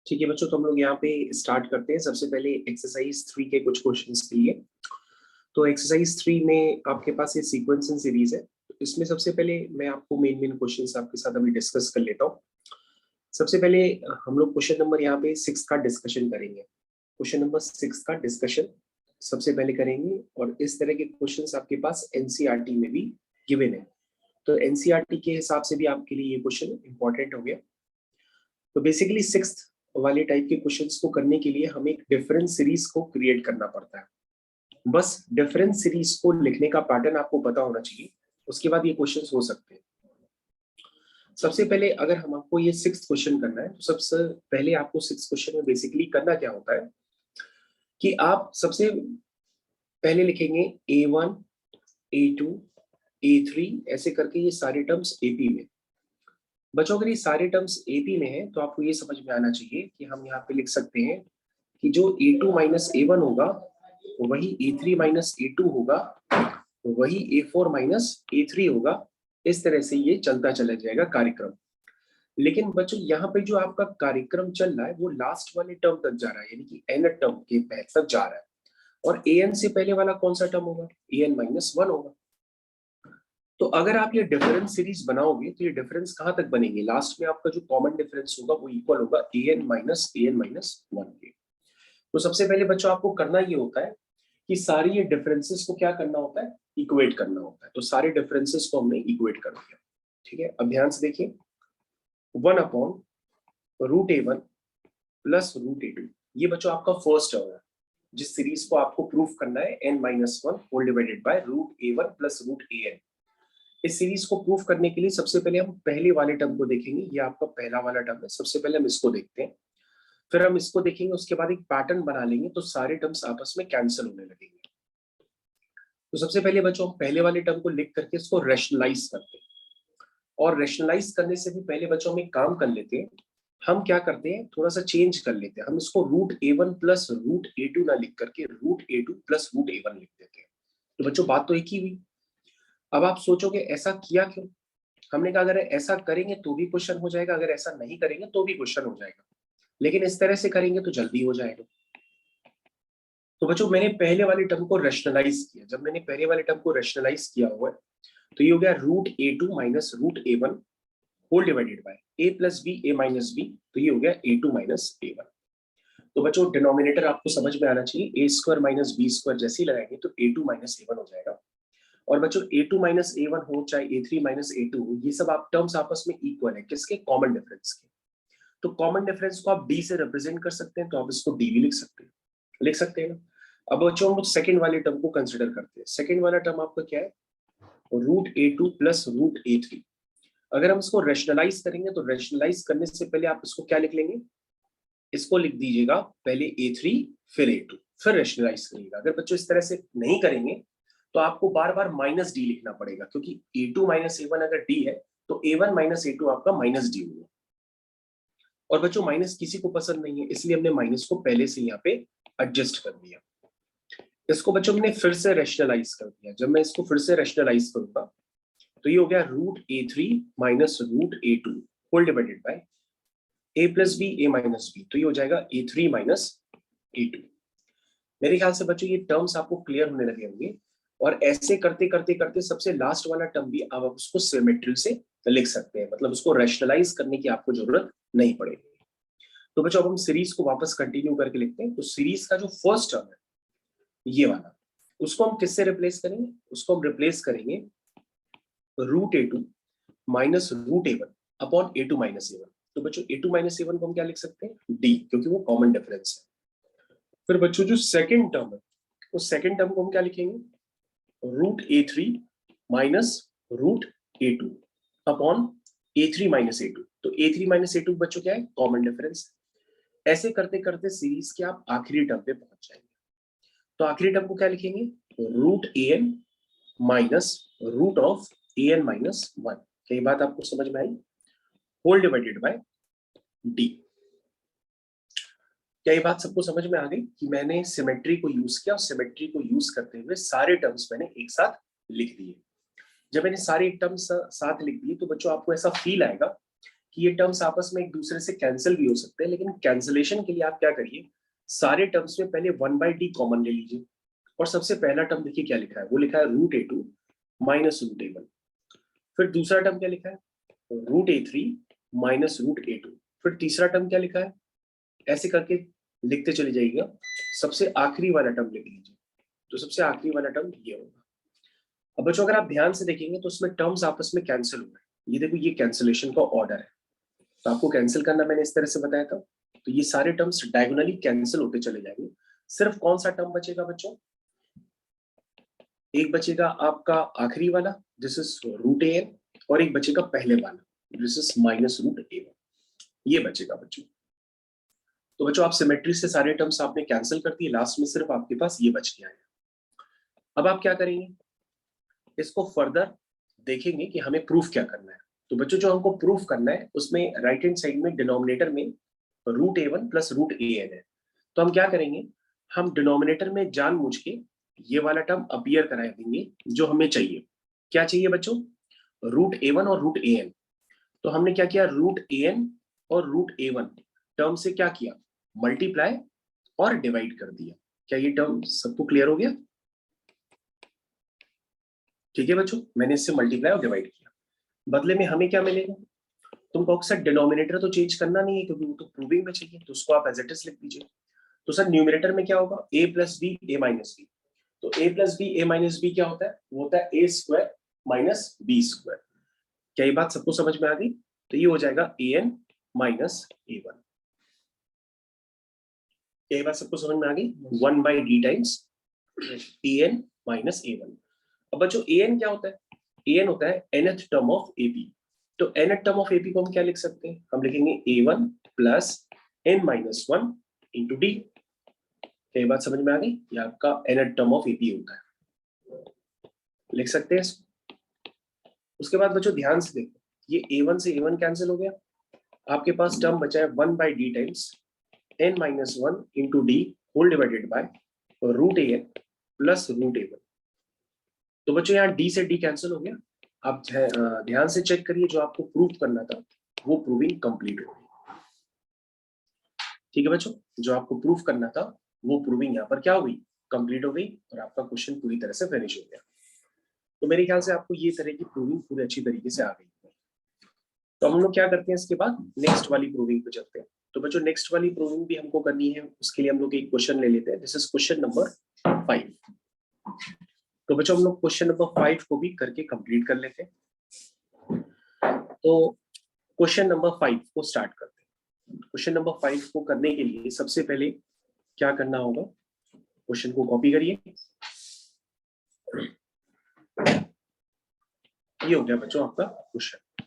ठीक है बच्चों, तो हम लोग यहाँ पे स्टार्ट करते हैं। सबसे पहले एक्सरसाइज 3 के कुछ क्वेश्चंस के लिए। तो एक्सरसाइज 3 में आपके पास ये सीक्वेंस एंड सीरीज है। तो इसमें सबसे पहले मैं आपको मेन क्वेश्चंस आपके साथ अभी डिस्कस कर लेता हूँ। सबसे पहले हम लोग क्वेश्चन नंबर यहाँ पे 6 का डिस्कशन करेंगे। क्वेश्चन नंबर 6 का डिस्कशन सबसे पहले करेंगे, और इस तरह के क्वेश्चंस आपके पास एनसीईआरटी में भी गिवन है। तो एनसीईआरटी के हिसाब से भी आपके लिए ये क्वेश्चन इंपॉर्टेंट हो गया। तो बेसिकली 6th वाले टाइप के क्वेश्चंस को करने के लिए हमें एक डिफरेंस सीरीज को क्रिएट करना पड़ता है। बस डिफरेंस सीरीज को लिखने का पैटर्न आपको पता होना चाहिए, उसके बाद ये क्वेश्चंस हो सकते हैं। सबसे पहले अगर हम आपको ये 6th क्वेश्चन करना है, तो सबसे पहले आपको 6th क्वेश्चन में बेसिकली करना क्या होता है कि आप सबसे पहले लिखेंगे A1, A2, A3 ऐसे करके ये सारे टर्म्स एपी में। बच्चों अगर ये सारे टर्म्स एपी में है तो आपको ये समझ में आना चाहिए कि हम यहाँ पे लिख सकते हैं कि जो A2 माइनस A1 होगा वही A3 माइनस A2 होगा, वही A4 माइनस A3 होगा। इस तरह से ये चलता चला जाएगा कार्यक्रम। लेकिन बच्चों यहाँ पे जो आपका कार्यक्रम चल रहा है वो लास्ट वाले टर्म तक जा रहा है, यानी कि n टर्म के तक जा रहा है। और an से पहले वाला कौन सा टर्म होगा? an माइनस 1 होगा। तो अगर आप ये डिफरेंस सीरीज बनाओगे तो ये डिफरेंस कहां तक बनेंगे? लास्ट में आपका जो कॉमन डिफरेंस होगा वो इक्वल होगा an माइनस 1 के। तो सबसे पहले बच्चों आपको करना ये होता है कि सारी ये डिफरेंसेस को क्या करना होता है? इक्वेट करना होता है। तो सारे डिफरेंसेस को हमने इक्वेट कर दिया। ठीक है, अब ध्यान से देखिए, 1 upon root A1 plus root A2, ये बच्चों आपका फर्स्ट टर्म है जिस सीरीज को आपको प्रूफ करना है n minus 1 whole divided by root A1 plus root AN। इस सीरीज को प्रूफ करने के लिए सबसे पहले हम पहले वाले टर्म को देखेंगे। ये आपका पहला वाला टर्म है। सबसे पहले हम इसको देखते हैं, फिर हम इसको देखेंगे, उसके बाद एक पैटर्न बना लेंगे तो सारे टर्म्स आपस में कैंसिल होने लगेंगे। तो सबसे पहले बच्चों हम पहले वाले टर्म को लिख करके इसको रैशनलाइज करते हैं। और रैशनलाइज करने से भी पहले बच्चों हम एक काम कर लेते हैं, हम क्या करते हैं, थोड़ा सा चेंज कर लेते हैं। हम इसको root A1 plus root A2 ना लिख करके root A2 plus root A1 लिख देते हैं। तो बच्चों बात तो एक ही हुई। अब आप सोचोगे ऐसा किया क्यों? हमने कहा अगर ऐसा करेंगे तो भी क्वेश्चन हो जाएगा, अगर ऐसा नहीं करेंगे तो भी क्वेश्चन हो जाएगा, लेकिन इस तरह से करेंगे तो जल्दी हो जाएगा। तो बच्चों मैंने पहले वाले टर्म को रैशनलाइज किया। जब मैंने पहले वाले टर्म को रैशनलाइज किया हुआ है तो ये हो गया root A2 minus root A1 whole divided by A plus B A minus B, तो ये हो गया A2 माइनस A1। तो बच्चों डिनोमिनेटर आपको समझ में आना चाहिए, A square minus B square जैसे ही लगाएंगे तो A2 माइनस A1 हो जाएगा। और बच्चों A2 माइनस A1 हो चाहे A3 माइनस A2 हो, ये सब आप टर्म्स आपस में इक्वल है। किसके? कॉमन डिफरेंस के। तो कॉमन डिफरेंस को आप D से रिप्रेजेंट कर सकते हैं, तो आप इसको D भी लिख सकते हैं ना। अब बच्चों हम सेकंड वाले टर्म को कंसिडर करते हैं। सेकंड वाला टर्म आपका क्या है? Root A2 plus root A3। अगर हम इसको रैशनलाइज करेंगे तो रैशनलाइज करने से पहले आप इसको क्या लिख लेंगे? इसको लिख दीजिएगा पहले A3 फिर A2 फिर रैशनलाइज करिएगा। अगर बच्चों इस तरह से नहीं करेंगे तो आपको बार बार माइनस डी लिखना पड़ेगा, क्योंकि A2 माइनस A1 अगर डी है तो A1 माइनस A2 आपका माइनस डी होगा। और बच्चों माइनस किसी को पसंद नहीं है, इसलिए हमने माइनस को पहले से यहाँ पे एडजस्ट कर दिया। इसको बच्चों मैंने फिर से रैशनलाइज कर दिया। जब मैं इसको फिर से रैशनलाइज करूंगा तो ये हो गया root A3 minus root A2 whole divided by A plus B A minus B, तो ये हो जाएगा A3 माइनस A2। मेरे ख्याल से बच्चों ये टर्म्स आपको क्लियर होने लगे होंगे। और ऐसे करते करते करते सबसे लास्ट वाला टर्म भी आप उसको सिमेट्री से लिख सकते हैं, मतलब उसको रैशनलाइज करने की आपको जरूरत नहीं पड़ेगी। तो बच्चों अब हम सीरीज को वापस कंटिन्यू करके लिखते हैं। तो सीरीज का जो फर्स्ट टर्म है ये वाला, उसको हम किससे रिप्लेस करेंगे? उसको हम रिप्लेस करेंगे root A2 minus root A1 upon A2 minus A1। तो बच्चों A2 माइनस A1 को हम क्या लिख सकते हैं? D, क्योंकि वो कॉमन डिफरेंस है। फिर बच्चों जो सेकंड टर्म है उस सेकंड टर्म को हम क्या लिखेंगे? Root A3 minus root A2 upon A3 minus A2। तो A3 माइनस A2 बच्चों क्या है? Common difference. ऐसे करते करते सीरीज के आप आखिरी टर्म पे पहुंच जाएंगे। तो आखिरी टर्म को क्या लिखेंगे? Root AN minus root of AN minus 1। क्या ये बात आपको समझ में आई? Whole divided by D। क्या ये बात सबको समझ में आ गई कि मैंने सिमेट्री को यूज किया और सिमेट्री को यूज करते हुए सारे टर्म्स मैंने एक साथ लिख दिए। जब मैंने सारे टर्म्स साथ लिख दिए तो बच्चों आपको ऐसा फील आएगा कि ये टर्म्स आपस में एक दूसरे से कैंसिल भी हो सकते हैं, लेकिन कैंसिलेशन के लिए आप क्या करिए, सारे टर्म्स में पहले 1/d कॉमन ले लीजिए। और सबसे पहला टर्म देखिए क्या लिखा है, वो लिखा है √a2 माइनस √a1। फिर दूसरा टर्म क्या लिखा है, √a3 माइनस √a2। फिर तीसरा टर्म क्या लिखा है, ऐसे करके लिखते चले जाइएगा। सबसे आखिरी वाला टर्म लिख लीजिए, तो सबसे आखिरी वाला टर्म ये होगा। अब बच्चों अगर आप ध्यान से देखेंगे तो उसमें टर्म्स आपस में कैंसिल हो गए। ये देखो, ये कैंसिलेशन का ऑर्डर है, तो आपको कैंसिल करना मैंने इस तरह से बताया था। तो ये सारे टर्म्स डायगोनली कैंसिल होते चले जाएंगे। सिर्फ कौन सा टर्म बचेगा बच्चों, एक बचेगा आपका आखिरी वाला, दिस इज √an, और एक बचेगा पहले वाला, दिस इज माइनस √a1। ये बचेगा बच्चों। तो बच्चों आप सिमेट्री से सारे टर्म्स आपने कैंसिल कर दिए, लास्ट में सिर्फ आपके पास ये बच गया है। अब आप क्या करेंगे, इसको फर्दर देखेंगे कि हमें प्रूफ क्या करना है। तो बच्चों जो हमको प्रूफ करना है उसमें राइट हैंड साइड में डिनोमिनेटर में √a1 प्लस √an है। तो हम क्या करेंगे, हम डिनोमिनेटर में जानबूझ के ये वाला टर्म अपीयर करा देंगे जो हमें चाहिए। क्या चाहिए बच्चों, √a1 और √an। तो हमने क्या किया, √an और √a1 टर्म से क्या किया, मल्टीप्लाई और डिवाइड कर दिया। क्या ये टर्म सबको क्लियर हो गया? ठीक है बच्चों, मैंने इससे मल्टीप्लाई और डिवाइड किया। बदले में हमें क्या मिलेगा, तुमको अक्सर डिनोमिनेटर तो चेंज करना नहीं है क्योंकि वो तो प्रूविंग में चाहिए, तो उसको आप एज इट इज लिख दीजिए। तो सर न्यूमिनेटर में क्या होगा, a plus B A minus B. तो a plus B A minus B क्या होता है, वो होता है a square minus B square. क्या ये बात सबको समझ में आ गई? तो ये हो जाएगा an माइनस a1। क्या ये बात सबको समझ में आ गई, 1/d times an minus a1। अब बच्चों an क्या होता है, an होता है nth टर्म ऑफ ap। तो nth टर्म ऑफ ap को हम क्या लिख सकते हैं, हम लिखेंगे a1 plus n minus 1 into D. क्या ये बात समझ में आ गई, ये आपका nth टर्म ऑफ ap होता है, लिख सकते हैं इसको। उसके बाद बच्चों ध्यान से देखो, ये a1 से a1 कैंसिल हो गया, आपके पास टर्म बचा है 1/d times n minus 1 into D whole divided by √an plus √a1। तो बच्चों यहाँ d से d कैंसिल हो गया। आप ध्यान से चेक करिए, जो आपको प्रूव करना था वो प्रूविंग कंप्लीट हो गई। ठीक है बच्चों, जो आपको प्रूव करना था वो प्रूविंग यहाँ पर क्या हो गई, कंप्लीट हो गई, और आपका क्वेश्चन पूरी तरह से फिनिश हो गया। तो मेरे ख्याल से आपको ये तरह की प्रूविंग पूरी अच्छी तरीके से आ गई। तो हम लोग क्या करते हैं, इसके बाद नेक्स्ट वाली प्रूविंग पे चलते हैं। तो बच्चों नेक्स्ट वाली प्रूविंग भी हमको करनी है, उसके लिए हम लोग एक क्वेश्चन ले लेते हैं। This is question number 5। तो बच्चों हम लोग क्वेश्चन नंबर 5 को भी करके कंप्लीट कर लेते हैं। तो क्वेश्चन नंबर 5 को स्टार्ट करते हैं। क्वेश्चन नंबर 5 को करने के लिए सबसे पहले क्या करना होगा, क्वेश्चन को कॉपी करिए। ये हो गया बच्चों आपका क्वेश्चन।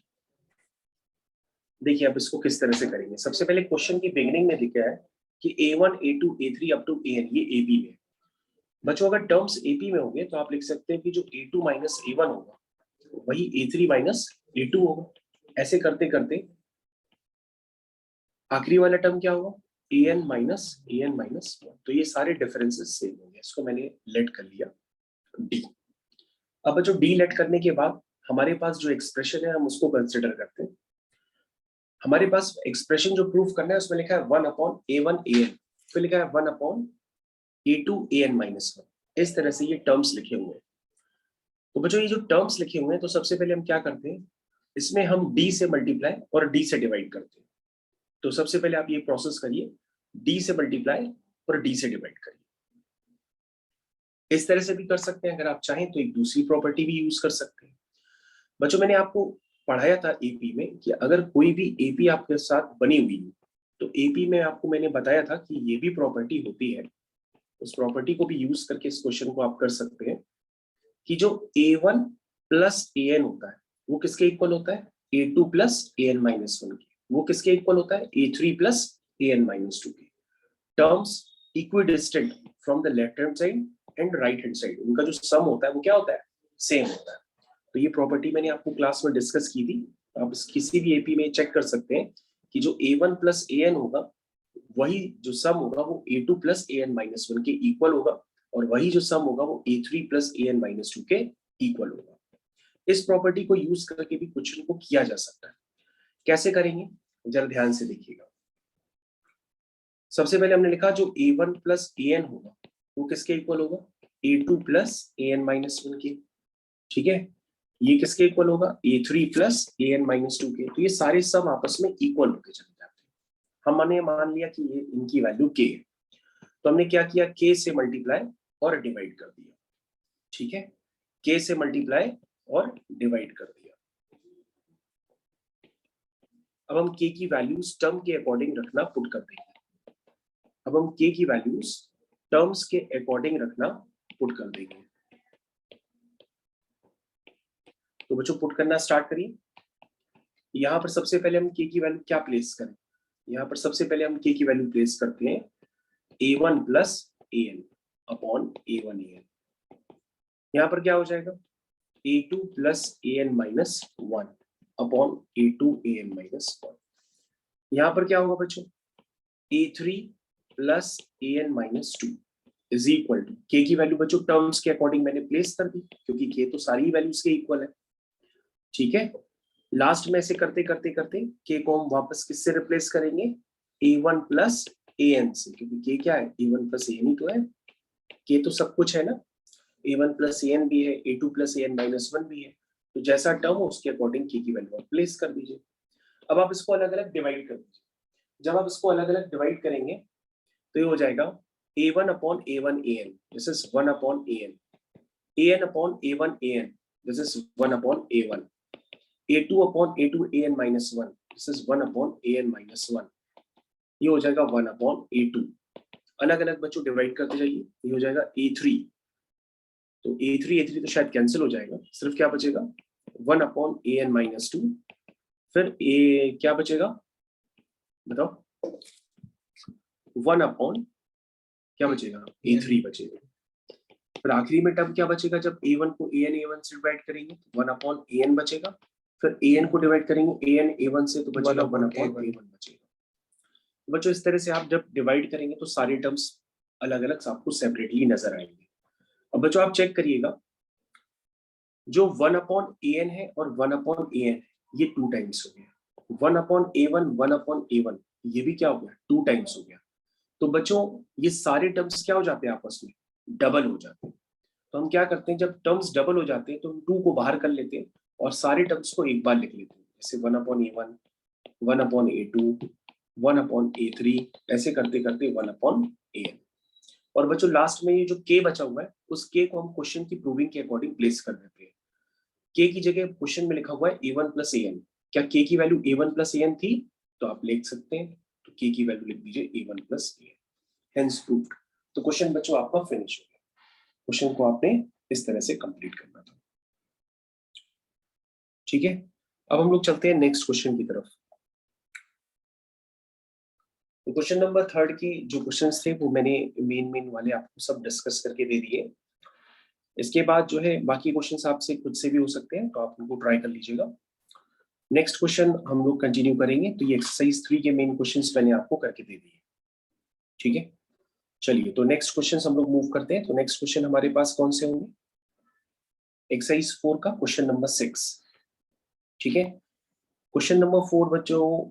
देखिए अब इसको किस तरह से करेंगे। सबसे पहले क्वेश्चन की बिगिनिंग में लिखा है कि a1 a2 a3 up to an, ये ab में। बच्चों अगर टर्म्स AP में होंगे तो आप लिख सकते हैं कि जो a2 माइनस a1 होगा वही a3 माइनस a2 होगा। ऐसे करते करते आखिरी वाला टर्म क्या होगा, an माइनस 1। तो ये सारे डिफरेंसेस सेम होंगे। इसको मैंने लेट कर लिया d। अब बच्चों d लेट करने के बाद हमारे पास जो एक्सप्रेशन है हम उसको कंसिडर करते हैं। हमारे पास एक्सप्रेशन जो प्रूफ करना है उसमें लिखा है 1/a1 an, फिर लिखा है 1/a2 an माइनस 1। इस तरह से ये टर्म्स लिखे हुए हैं। तो बच्चों ये जो टर्म्स लिखे हुए हैं, तो सबसे पहले हम क्या करते हैं, इसमें हम d से मल्टीप्लाई और d से डिवाइड करते हैं। तो सबसे पहले आप ये प्रोसेस करिए, d से मल्टीप्लाई और d से डिवाइड करिए। इस तरह से भी कर सकते हैं, अगर आप चाहें तो एक दूसरी प्रॉपर्टी भी यूज कर सकते हैं। बच्चों मैंने आपको पढ़ाया था एपी में कि अगर कोई भी एपी आपके साथ बनी हुई है तो एपी में आपको मैंने बताया था कि ये भी प्रॉपर्टी होती है। उस प्रॉपर्टी को भी यूज करके इस क्वेश्चन को आप कर सकते हैं कि जो a1 प्लस an होता है वो किसके इक्वल होता है, a2 प्लस an माइनस 1 के। वो किसके इक्वल होता है, a3 प्लस an माइनस 2 के। Terms equidistant from the left hand side and right hand side, उनका जो सम होता है वो क्या होता है, सेम होता है। तो ये प्रॉपर्टी मैंने आपको क्लास में डिस्कस की थी। आप किसी भी एपी में चेक कर सकते हैं कि जो a1 प्लस an होगा वही जो सम होगा वो a2 प्लस an माइनस 1 के इक्वल होगा, और वही जो सम होगा वो a3 प्लस an माइनस 2 के इक्वल होगा। इस प्रॉपर्टी को यूज करके भी क्वेश्चन को किया जा सकता है। कैसे करेंगे जरा ध्यान से देखिएगा। सबसे पहले हमने लिखा जो a1 प्लस an होगा वो किसके इक्वल होगा, a2 प्लस an माइनस 1 के। ठीक है, ये किसके इक्वल होगा, a3 प्लस an माइनस 2 के। तो ये सारे सब आपस में इक्वल होके चले जाते हैं। हमने मान लिया कि ये इनकी वैल्यू k है, तो हमने क्या किया, k से मल्टीप्लाई और डिवाइड कर दिया। ठीक है, k से मल्टीप्लाई और डिवाइड कर दिया। अब हम k की वैल्यूज टर्म के अकॉर्डिंग रखना पुट कर देंगे। अब हम k की वैल्यूज टर्म्स के अकॉर्डिंग रखना पुट कर देंगे। तो बच्चों पुट करना स्टार्ट करिए। यहाँ पर सबसे पहले हम k की वैल्यू क्या प्लेस करें, यहाँ पर सबसे पहले हम k की वैल्यू प्लेस करते हैं a1 plus an upon a1 an। यहाँ पर क्या हो जाएगा, a2 plus an minus 1 upon a2 an minus 1। यहाँ पर क्या होगा बच्चों, a3 plus an minus 2 is equal to k की वैल्यू बच्चों टर्म्स के अकॉर्डिंग मैंने प्लेस कर दी, क्योंकि k तो सारी वैल्यूज के इक्वल है। ठीक है, लास्ट में ऐसे करते करते करते k को हम वापस किससे रिप्लेस करेंगे, a1 प्लस an से, क्योंकि k क्या है, a1 प्लस an ही तो है, k तो सब कुछ है ना, a1 प्लस an भी है, a2 प्लस an माइनस 1 भी है। तो जैसा टर्म हो उसके अकॉर्डिंग k की वैल्यू आप प्लेस कर दीजिए। अब आप इसको अलग अलग डिवाइड कर दीजिए। जब आप इसको अलग अलग डिवाइड करेंगे तो ये हो जाएगा a1 upon a1 an, this is 1 upon an, an upon a1 an, this is 1 upon a1, a2 upon a2 an minus 1, this is 1 upon an minus 1, ये हो जाएगा 1 अपॉन a2। अलग अलग बच्चों डिवाइड करते जाइए, ये हो जाएगा a3, तो a3 तो शायद कैंसिल हो जाएगा, सिर्फ क्या बचेगा 1 अपॉन an माइनस 2, फिर a क्या बचेगा बताओ, 1 अपॉन क्या बचेगा, a3 बचेगा। फिर आखिरी में टर्म क्या बचेगा, जब a1 को an a1 से डिवाइड करेंगे 1 अपॉन an बचेगा, फिर an को डिवाइड करेंगे an a1 से तो बचेगा 1 अपॉन a1 बचेगा। बच्चों इस तरह से आप जब डिवाइड करेंगे तो सारे टर्म्स अलग अलग आपको सेपरेटली नजर आएंगे। अब बच्चों आप चेक करिएगा, जो 1 अपॉन an है और 1 अपॉन an है ये 2 टाइम्स हो गया, 1 अपॉन a1 1 अपॉन a1 ये भी क्या हो गया 2 टाइम्स हो गया। तो बच्चों ये सारे टर्म्स क्या हो जाते हैं, आपस में डबल हो जाते हैं। तो हम क्या करते हैं, जब टर्म्स डबल हो जाते हैं तो हम 2 को बाहर कर लेते हैं और सारे टर्म्स को एक बार लिख लेते हैं, जैसे 1 upon a1 1 upon a2 1 upon a3, ऐसे करते करते 1 अपॉन an। और बच्चों लास्ट में ये जो k बचा हुआ है उस k को हम क्वेश्चन की प्रूविंग के अकॉर्डिंग प्लेस कर देते हैं। k की जगह क्वेश्चन में लिखा हुआ है a1 प्लस an, क्या k की वैल्यू a1 प्लस an थी, तो आप लिख सकते हैं, तो k की वैल्यू लिख दीजिए a1 plus an, hence proved. तो क्वेश्चन बच्चों आपका फिनिश हो गया। क्वेश्चन को आपने इस तरह से कंप्लीट करना था। ठीक है, अब हम लोग चलते हैं नेक्स्ट क्वेश्चन की तरफ। तो क्वेश्चन नंबर 3 की जो क्वेश्चंस थे वो मैंने मेन वाले आपको सब डिस्कस करके दे दिए। इसके बाद जो है बाकी क्वेश्चंस आपसे खुद से भी हो सकते हैं, तो आप उनको ट्राई कर लीजिएगा। नेक्स्ट क्वेश्चन हम लोग कंटिन्यू करेंगे, तो ये एक्सरसाइज 3 के मेन क्वेश्चंस मैंने आपको करके दे दिए। ठीक है, चलिए तो नेक्स्ट क्वेश्चन हम लोग मूव करते हैं। तो नेक्स्ट क्वेश्चन हमारे पास कौन से होंगे, एक्सरसाइज 4 का क्वेश्चन नंबर 6। ठीक है, क्वेश्चन नंबर 4 बच्चों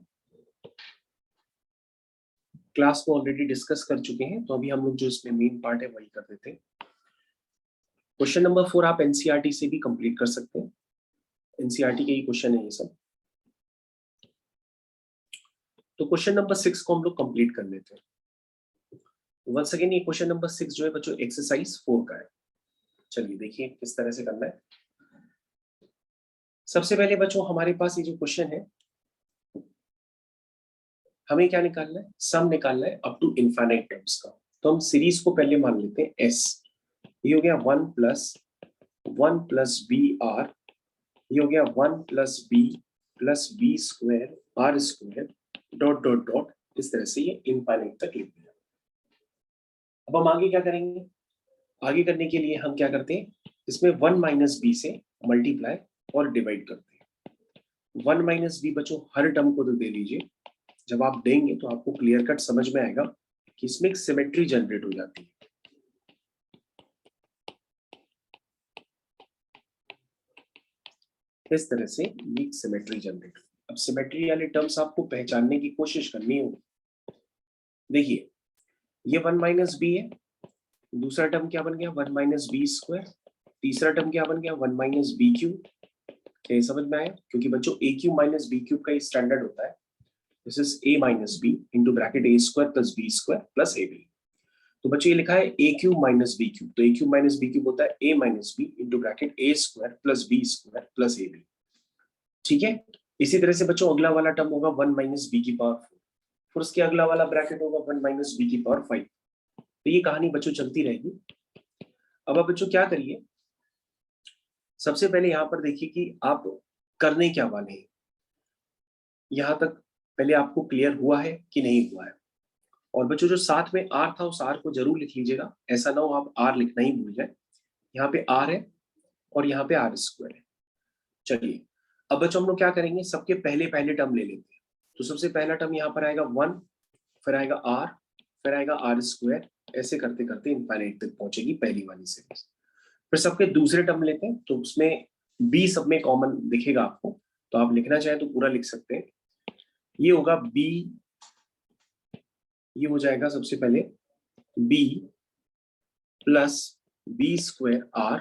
क्लास को ऑलरेडी डिस्कस कर चुके हैं, तो अभी हम लोग जो इसमें मेन पार्ट है वही कर देते हैं। क्वेश्चन नंबर 4 आप एनसीईआरटी से भी कंप्लीट कर सकते हैं, एनसीईआरटी के ही क्वेश्चन है ये सब। तो क्वेश्चन नंबर 6 को हम लोग कंप्लीट कर लेते हैं। वंस अगेन ये क्वेश्चन नंबर 6 जो है बच्चों एक्सरसाइज 4 का है। चलिए देखिए किस तरह से करना है। सबसे पहले बच्चों हमारे पास ये जो क्वेश्चन है, हमें क्या निकालना है, सम निकालना है अप टू इनफाइनाइट टर्म्स का। तो हम सीरीज को पहले मान लेते हैं एस, ये हो गया 1 प्लस बी आर, ये हो गया 1 plus B square R square dot dot dot, इस तरह से ये इनफाइनाइट तक लिख दिया। अब हम आगे क्या करेंगे, आगे करने के लिए हम क्या करते हैं, इसमें 1 माइनस बी से मल्टीप्लाई और डिवाइड करते हैं। 1 माइनस बी बच्चों हर टर्म को तो दे लीजिए, जब आप देंगे तो आपको क्लियर कट समझ में आएगा कि इसमें एक सिमेट्री जनरेट हो जाती है। इस तरह से ये सिमेट्री जनरेट, अब सिमेट्री वाले टर्म्स आपको पहचानने की कोशिश करनी होगी। देखिए ये 1 माइनस बी है, दूसरा टर्म क्या बन गया 1 माइनस बी स्क्वायर, तीसरा टर्म क्या बन गया 1 माइनस बी क्यूब। क्या समझ में आया? क्योंकि बच्चों a cube minus b cube का स्टैंडर्ड होता है this is a minus b into bracket a square plus B square plus a b. तो बच्चों ये लिखा है a cube minus b cube, तो a cube minus b cube होता है a minus b into bracket a square plus B square plus a b. ठीक है, इसी तरह से बच्चों अगला वाला टर्म होगा 1 माइनस बी की पावर 4, फिर उसके अगला वाला ब्रैकेट होगा 1 माइनस बी की पावर 5। तो ये कहानी बच्चों चलती रहेगी। अब आप बच्चों क्या करिए, सबसे पहले यहाँ पर देखिए कि आप करने क्या वाले हैं। यहाँ तक पहले आपको क्लियर हुआ है कि नहीं हुआ है? और बच्चों जो साथ में आर था उस आर को जरूर लिख लीजिएगा, ऐसा ना हो आप आर लिखना ही भूल जाए। यहाँ पे आर है और यहाँ पे आर स्क्वायर है। चलिए अब बच्चों हम लोग क्या करेंगे, सबके पहले पहले टर्म ले लेते हैं। तो सबसे पहला टर्म यहाँ पर आएगा 1, फिर आएगा आर, फिर आएगा आर स्क्वायर, ऐसे करते करते इनफाइनाइट तक पहुंचेगी पहली वाली सीरीज। फिर सबके दूसरे टर्म लेते हैं, तो उसमें बी सब में कॉमन दिखेगा आपको, तो आप लिखना चाहें तो पूरा लिख सकते हैं। ये होगा बी, ये हो जाएगा सबसे पहले b plus B square r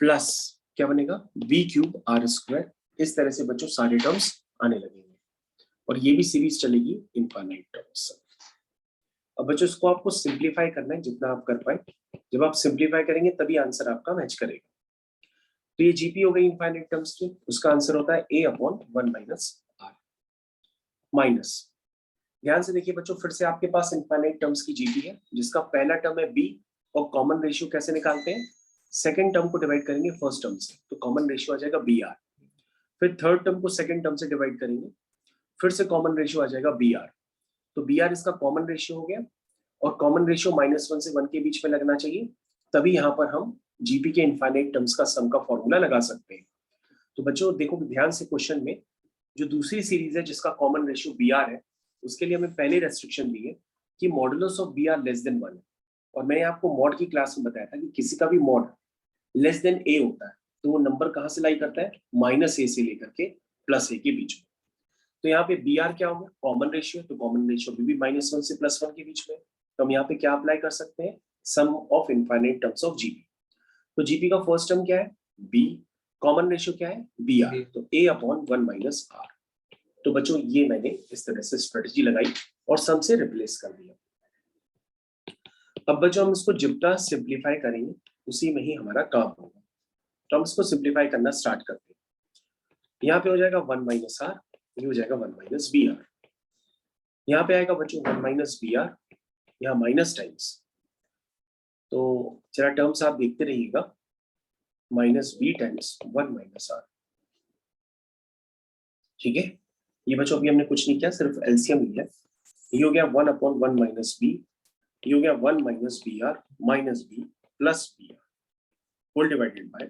plus क्या बनेगा बी क्यूब आर स्क्वायर। इस तरह से बच्चों सारे टर्म्स आने लगेंगे और ये भी सीरीज चलेगी इनफाइनाइट टर्म्स। अब बच्चों इसको आपको सिंप्लीफाई करना है जितना आप कर पाए। जब आप सिंप्लीफाई करेंगे तभी आंसर आपका मैच करेगा। तो ये जीपी हो गई इनफाइनाइट टर्म्स की, उसका आंसर होता है a upon 1 minus r minus. ध्यान से देखिए बच्चों, फिर से आपके पास इनफाइनाइट टर्म्स की जीपी है जिसका पहला टर्म है b, और कॉमन रेशियो कैसे निकालते हैं, सेकंड टर्म को डिवाइड करेंगे फर्स्ट टर्म से, तो कॉमन रेशियो आ जाएगा br। फिर थर्ड टर्म को सेकंड टर्म से डिवाइड करेंगे, फिर से कॉमन रेशियो आ जाएगा br। तो br इसका कॉमन रेशियो हो गया, और कॉमन रेशियो -1 से 1 के बीच में लगना चाहिए, तभी यहाँ पर हम जीपी के इनफाइनाइट टर्म्स का सम का फॉर्मूला लगा सकते हैं। तो बच्चों देखो ध्यान से, क्वेश्चन में जो दूसरी सीरीज है जिसका कॉमन रेशियो br है, उसके लिए हमें पहले रेस्ट्रिक्शन दी है कि modulus of br less than 1 है। और मैंने आपको मॉड की क्लास में बताया था कि किसी का भी मॉड लेस देन a होता है तो वो नंबर कहाँ से लाई करता है, -a से लेकर के +a के बीच में। तो यहाँ पे br क्या होगा, कॉमन रेशियो, तो कॉमन रेशियो भी -1 से +1 के बीच में। तो हम यहाँ पे क्या अप्लाई कर सकते हैं, sum of infinite terms of GP. तो जीपी का फर्स्ट टर्म क्या है b, कॉमन रेशियो क्या है br, तो a अपॉन 1 माइनस आर। तो बच्चों ये मैंने इस तरह से स्ट्रेटजी लगाई और सम से रिप्लेस कर दिया। अब बच्चों हम इसको जितना सिंप्लीफाई करेंगे उसी में ही हमारा काम होगा। तो हम इसको सिंप्लीफाई करना स्टार्ट करते हैं। यहाँ पे हो जाएगा 1 माइनस आर, ये हो जाएगा 1 माइनस बी आर। यहाँ पे आएगा बच्चों 1 माइनस बी आर, यहाँ माइनस टाइम्स, तो जरा टर्म्स आप देखते रहिएगा, minus b times 1 minus r. ठीक है, ये बच्चों अभी हमने कुछ नहीं किया, सिर्फ एलसीएम लिया। ये हो गया 1 अपॉन 1 माइनस बी, ये हो गया 1 minus b r minus b plus b r whole divided by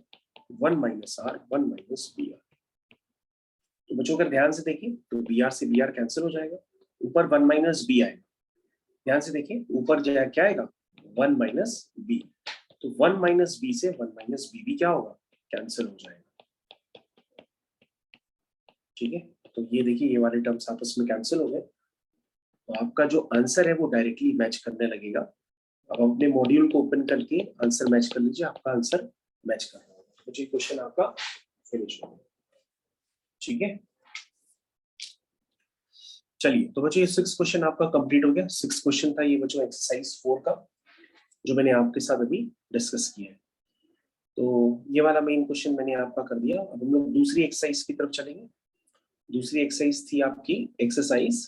1 minus r 1 minus b r. तो बच्चों अगर ध्यान से देखिए तो बी आर से बी आर कैंसिल हो जाएगा, ऊपर 1 माइनस बी आएगा। ध्यान से देखिए ऊपर जो क्या आएगा 1 माइनस बी, तो 1 माइनस बी से 1 माइनस बी भी क्या होगा, कैंसिल हो जाएगा। ठीक है, तो ये देखिए ये वाले टर्म्स आपस में कैंसिल हो गए, तो आपका जो आंसर है वो डायरेक्टली मैच करने लगेगा। अब अपने मॉड्यूल को ओपन करके आंसर मैच कर लीजिए, आपका आंसर मैच कर रहा होगा, तो ये क्वेश्चन आपका फिनिश हो गया। ठीक है, चलिए तो बच्चों ये 6 क्वेश्चन आपका कंप्लीट हो गया। 6 क्वेश्चन था ये बच्चों एक्सरसाइज 4 का, जो मैंने आपके साथ अभी डिस्कस किया है। तो ये वाला मेन क्वेश्चन मैंने आपका कर दिया। अब हम लोग दूसरी एक्सरसाइज की तरफ चलेंगे। दूसरी एक्सरसाइज थी आपकी एक्सरसाइज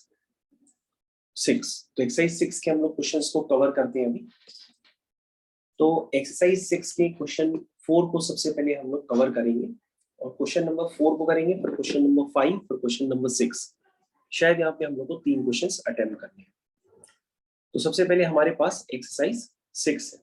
6। तो एक्सरसाइज 6 के हम लोग क्वेश्चंस को कवर करते हैं अभी। तो एक्सरसाइज 6 के क्वेश्चन 4 को सबसे पहले हम लोग कवर करेंगे, और क्वेश्चन नंबर 4 को करेंगे, फिर क्वेश्चन नंबर 5, फिर क्वेश्चन नंबर 6। शायद यहाँ पे हम लोग को 3 क्वेश्चंस अटेम्प्ट करने हैं। तो सबसे पहले हमारे पास एक्सरसाइज 6 है।